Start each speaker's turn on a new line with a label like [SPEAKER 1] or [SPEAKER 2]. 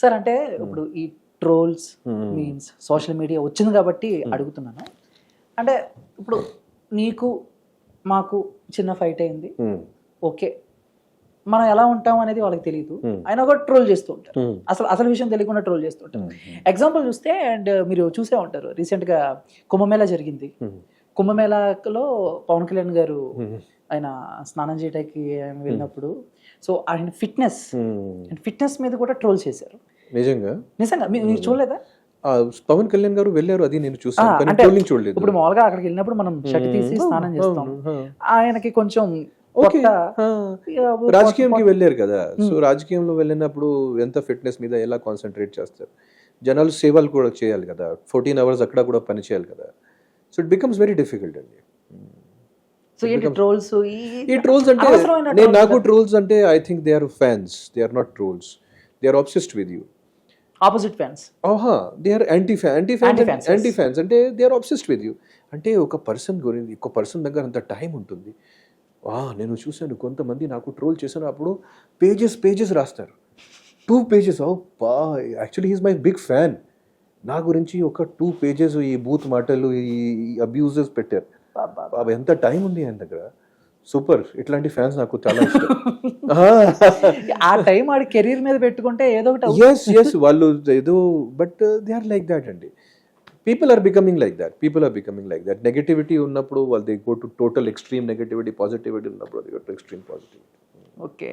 [SPEAKER 1] Sir అంటే ఇప్పుడు ఈ ట్రోల్స్ మీన్స్ సోషల్ మీడియా వచ్చింది కాబట్టి అడుగుతున్నాను. అంటే ఇప్పుడు నీకు మాకు చిన్న ఫైట్ అయింది, ఓకే, మనం ఎలా ఉంటాం అనేది వాళ్ళకి తెలియదు, అయినా కూడా ట్రోల్ చేస్తూ ఉంటారు. అసలు విషయం తెలియకుండా ట్రోల్ చేస్తూ ఉంటారు. ఎగ్జాంపుల్ చూస్తే, అండ్ మీరు చూసే ఉంటారు, రీసెంట్గా కుంభమేళా జరిగింది. కుంభమేళాలో పవన్ కళ్యాణ్ గారు ఆయన స్నానం చేయడానికి ఆయన వెళ్ళినప్పుడు సో ఆయన ఫిట్నెస్ మీద కూడా ట్రోల్ చేశారు.
[SPEAKER 2] నిజంగా
[SPEAKER 1] మీరు చూడలేదా?
[SPEAKER 2] పవన్ కళ్యాణ్ గారు వెళ్ళారు, అది నేను చూసాను,
[SPEAKER 1] అంటే
[SPEAKER 2] చూడలేదు.
[SPEAKER 1] ఇప్పుడు మామూలుగా అక్కడికి వెళ్ళినప్పుడు మనం షర్ట్ తీసి స్నానం చేస్తాం. ఆయనకి కొంచెం
[SPEAKER 2] రాజకీయంకి వెళ్ళారు కదా, సో రాజకీయంలో వెళ్ళినప్పుడు ఎంత ఫిట్నెస్ మీద ఎలా కాన్సన్ట్రేట్ చేస్తారు, జనాలు సేవలు కూడా చేయాలి కదా, 14 hours అక్కడ కూడా పని చేయాలి కదా, so it becomes very difficult అండి.
[SPEAKER 1] సో ఈ ట్రోల్స్
[SPEAKER 2] అంటే నాకు ట్రోల్స్ అంటే I think they are fans, they are not trolls, they are obsessed with you.
[SPEAKER 1] Opposite fans,
[SPEAKER 2] they are anti fans అంటే they are obsessed with you. అంటే ఒక person దగ్గర అంత టైం ఉంటుంది. నేను చూశాను కొంతమంది నాకు ట్రోల్ చేశాను, అప్పుడు పేజెస్ రాస్తారు, 2 pages. Actually he's my big fan. నా గురించి ఒక 2 pages ఈ బూత్ మాటలు, ఈ అబ్యూజెస్ పెట్టారు. బాబా ఎంత టైం ఉంది ఆయన దగ్గర. సూపర్, ఇట్లాంటి ఫ్యాన్స్ నాకు చాలా ఇష్టం.
[SPEAKER 1] ఆ టైం ఆడి కెరీర్ మీద పెట్టుకుంటే ఏదో ఒకటి.
[SPEAKER 2] ఎస్ వాళ్ళు ఏదో, but they are like that అండి. People are becoming like that. Negativity ఉన్నప్పుడు వాళ్ళు they go to total extreme negativity, positivity ఉన్నప్పుడు they go to extreme positivity.
[SPEAKER 1] Okay.